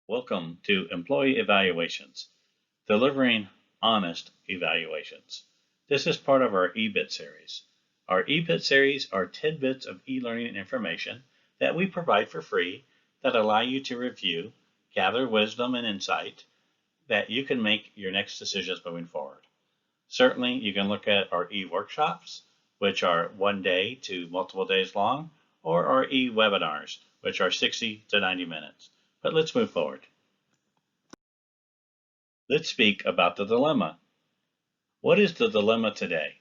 Welcome to Employee Evaluations, delivering honest evaluations. This is part of our eBit series. Our eBit series are tidbits of e-learning information that we provide for free that allow you to review, gather wisdom and insight that you can make your next decisions moving forward. Certainly, you can look at our e-workshops, which are 1 day to multiple days long, or our e-webinars, which are 60 to 90 minutes. But let's move forward. Let's speak about the dilemma. What is the dilemma today?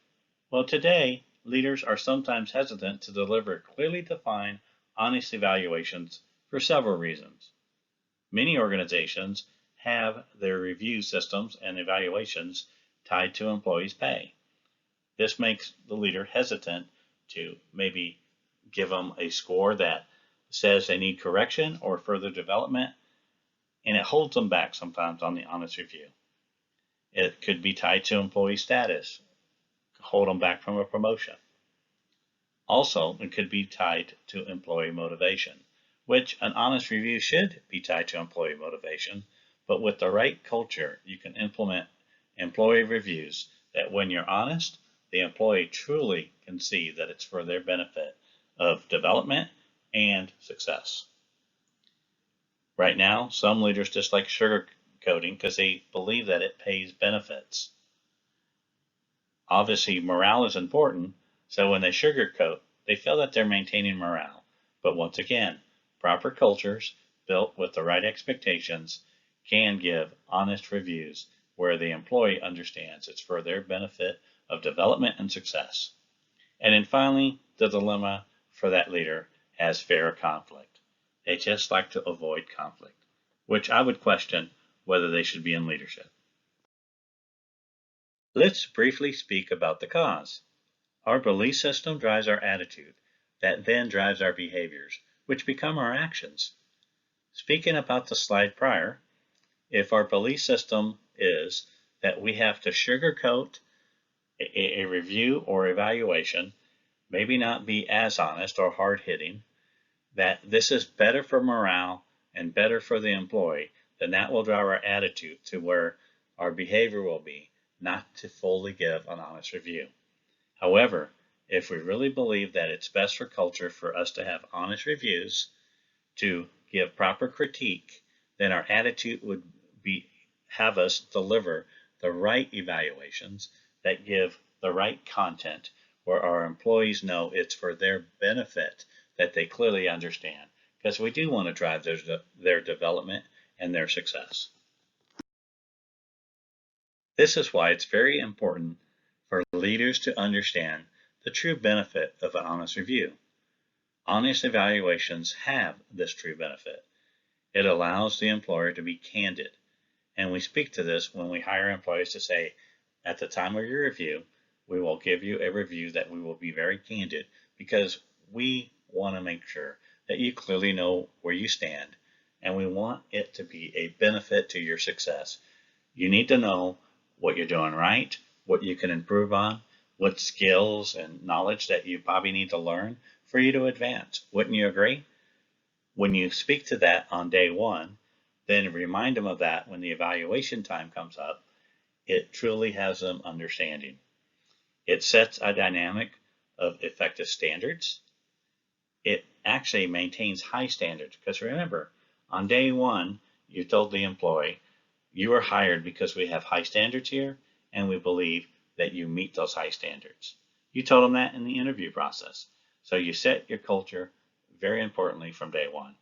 Well, today, leaders are sometimes hesitant to deliver clearly defined, honest evaluations for several reasons. Many organizations have their review systems and evaluations tied to employees' pay. This makes the leader hesitant to maybe give them a score that says they need correction or further development, and it holds them back sometimes on the honest review. It could be tied to employee status, hold them back from a promotion. Also, it could be tied to employee motivation, which an honest review should be tied to employee motivation, but with the right culture, you can implement employee reviews that when you're honest, the employee truly can see that it's for their benefit of development and success. Right now, some leaders just like sugarcoating because they believe that it pays benefits. Obviously, morale is important, so when they sugarcoat, they feel that they're maintaining morale. But once again, proper cultures built with the right expectations can give honest reviews where the employee understands it's for their benefit of development and success. And then finally, the dilemma for that leader has fear of conflict. They just like to avoid conflict, which I would question whether they should be in leadership. Let's briefly speak about the cause. Our belief system drives our attitude, that then drives our behaviors, which become our actions. Speaking about the slide prior, if our belief system is that we have to sugarcoat a review or evaluation, maybe not be as honest or hard-hitting, that this is better for morale and better for the employee, then that will drive our attitude to where our behavior will be, not to fully give an honest review. However, if we really believe that it's best for culture for us to have honest reviews, to give proper critique, then our attitude would be have us deliver the right evaluations that give the right content where our employees know it's for their benefit, that they clearly understand, because we do want to drive their development and their success. This is why it's very important for leaders to understand the true benefit of an honest review. Honest evaluations have this true benefit. It allows the employer to be candid. And we speak to this when we hire employees to say, at the time of your review, we will give you a review that we will be very candid because we want to make sure that you clearly know where you stand, and we want it to be a benefit to your success. You need to know what you're doing right, what you can improve on, what skills and knowledge that you probably need to learn for you to advance. Wouldn't you agree? When you speak to that on day one, then remind them of that when the evaluation time comes up. It truly has them understanding. It sets a dynamic of effective standards. It actually maintains high standards because remember, on day one, you told the employee, you are hired because we have high standards here and we believe that you meet those high standards. You told them that in the interview process. So you set your culture very importantly from day one.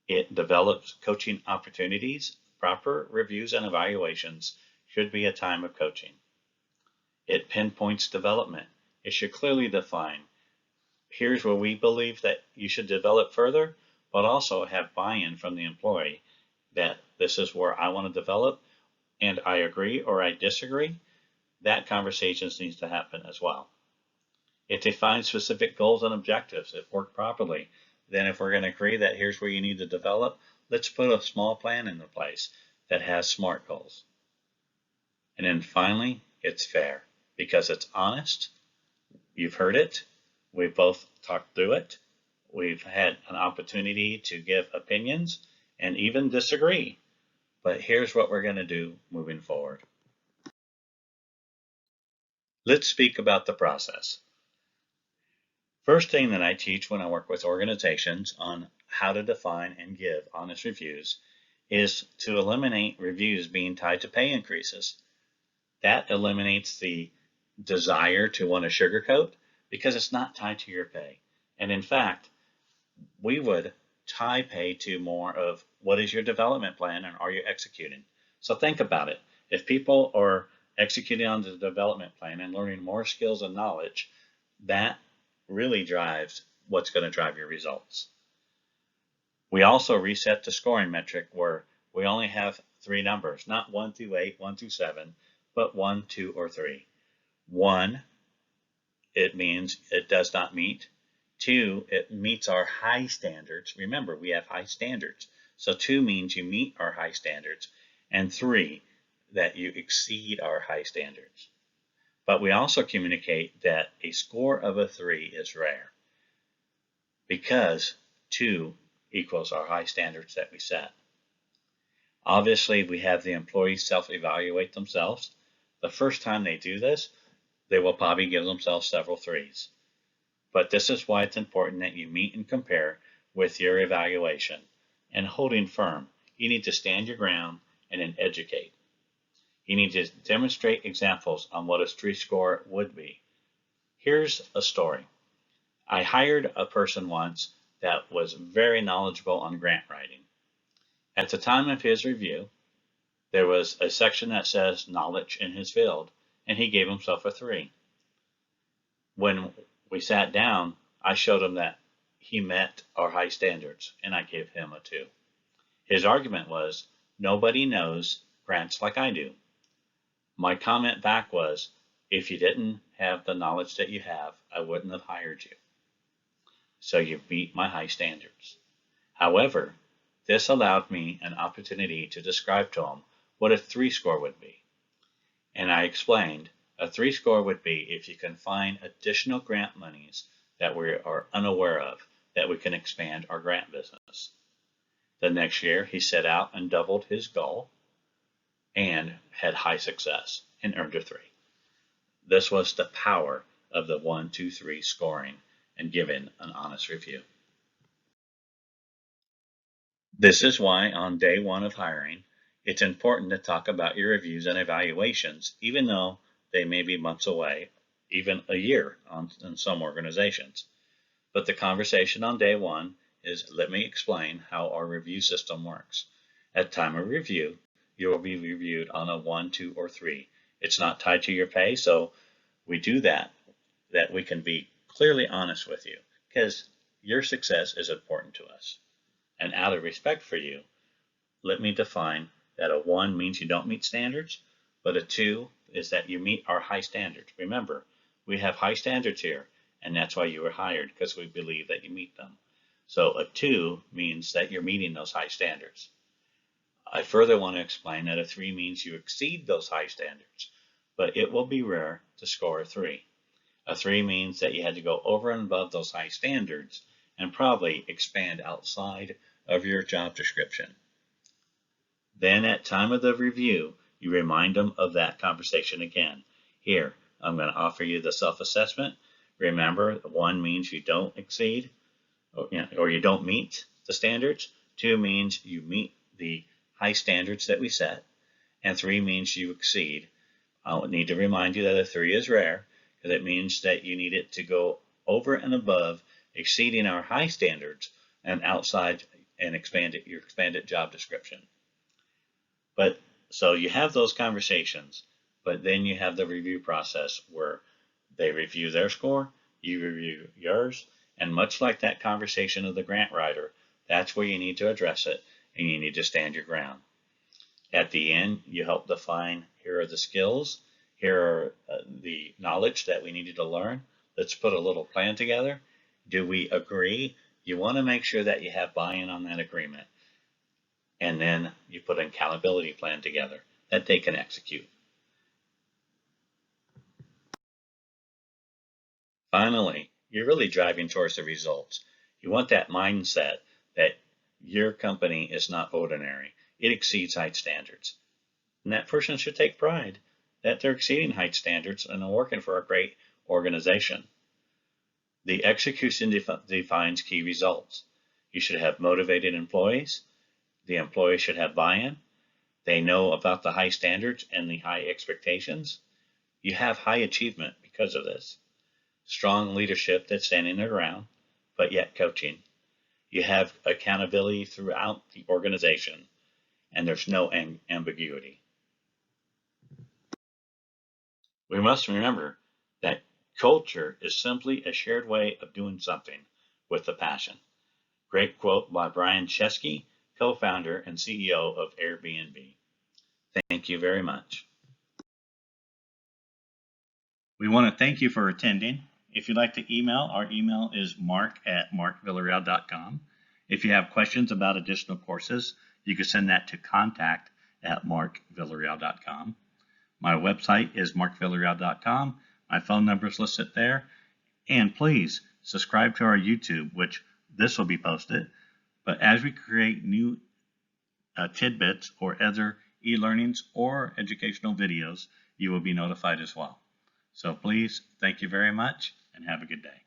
It develops coaching opportunities. Proper reviews and evaluations should be a time of coaching. It pinpoints development. It should clearly define, here's where we believe that you should develop further, but also have buy-in from the employee that this is where I want to develop and I agree or I disagree. That conversation needs to happen as well. It defines specific goals and objectives if worked properly. Then if we're going to agree that here's where you need to develop, let's put a small plan into place that has SMART goals. And then finally, it's fair because it's honest. You've heard it. We've both talked through it. We've had an opportunity to give opinions, and even disagree. But here's what we're going to do moving forward. Let's speak about the process. First thing that I teach when I work with organizations on how to define and give honest reviews is to eliminate reviews being tied to pay increases. That eliminates the desire to want to sugarcoat because it's not tied to your pay. And in fact, we would tie pay to more of what is your development plan and are you executing? So think about it. If people are executing on the development plan and learning more skills and knowledge, that really drives what's going to drive your results. We also reset the scoring metric where we only have 3 numbers, not 1 through 8, 1 through 7, but 1, 2, or 3. 1, it means it does not meet. 2, it meets our high standards. Remember, we have high standards. So 2 means you meet our high standards. And 3, that you exceed our high standards. But we also communicate that a score of a 3 is rare because 2 equals our high standards that we set. Obviously, we have the employees self-evaluate themselves. The first time they do this, they will probably give themselves several 3s. But this is why it's important that you meet and compare with your evaluation. And holding firm, you need to stand your ground and then educate. You need to demonstrate examples on what a 3 score would be. Here's a story. I hired a person once that was very knowledgeable on grant writing. At the time of his review, there was a section that says knowledge in his field, and he gave himself a 3. When we sat down, I showed him that he met our high standards, and I gave him a 2. His argument was, nobody knows grants like I do. My comment back was, if you didn't have the knowledge that you have, I wouldn't have hired you. So you meet my high standards. However, this allowed me an opportunity to describe to him what a 3 score would be. And I explained, a 3 score would be if you can find additional grant monies that we are unaware of, that we can expand our grant business. The next year, he set out and doubled his goal and had high success and earned a 3. This was the power of the 1, 2, 3 scoring and giving an honest review. This is why on day 1 of hiring, it's important to talk about your reviews and evaluations, even though they may be months away, even a year in some organizations. But the conversation on day 1 is, let me explain how our review system works. At time of review, you will be reviewed on a 1, 2, or 3. It's not tied to your pay, so we do that we can be clearly honest with you, because your success is important to us. And out of respect for you, let me define that a 1 means you don't meet standards, but a 2 is that you meet our high standards. Remember, we have high standards here, and that's why you were hired, because we believe that you meet them. So a 2 means that you're meeting those high standards. I further want to explain that a 3 means you exceed those high standards, but it will be rare to score a 3. A 3 means that you had to go over and above those high standards and probably expand outside of your job description. Then at time of the review, you remind them of that conversation again. Here, I'm going to offer you the self-assessment. Remember, 1 means you don't exceed or you don't meet the standards. 2 means you meet the high standards that we set, and 3 means you exceed. I'll need to remind you that a 3 is rare, because it means that you need it to go over and above, exceeding our high standards and outside and your expanded job description. But so you have those conversations, but then you have the review process where they review their score, you review yours, and much like that conversation of the grant writer, that's where you need to address it, and you need to stand your ground. At the end, you help define, here are the skills, here are the knowledge that we needed to learn. Let's put a little plan together. Do we agree? You want to make sure that you have buy-in on that agreement. And then you put an accountability plan together that they can execute. Finally, you're really driving towards the results. You want that mindset that Your company is not ordinary. It exceeds height standards. And that person should take pride that they're exceeding height standards and are working for a great organization. The execution defines key results. You should have motivated employees. The employees should have buy-in. They know about the high standards and the high expectations. You have high achievement because of this. Strong leadership that's standing their ground, but yet coaching. You have accountability throughout the organization, and there's no ambiguity. We must remember that culture is simply a shared way of doing something with a passion. Great quote by Brian Chesky, co-founder and CEO of Airbnb. Thank you very much. We want to thank you for attending. If you'd like to email, our email is mark@markvillarreal.com. If you have questions about additional courses, you can send that to contact@markvillarreal.com. My website is markvillarreal.com. My phone number is listed there. And please subscribe to our YouTube, which this will be posted. But as we create new tidbits or other e-learnings or educational videos, you will be notified as well. So please, thank you very much and have a good day.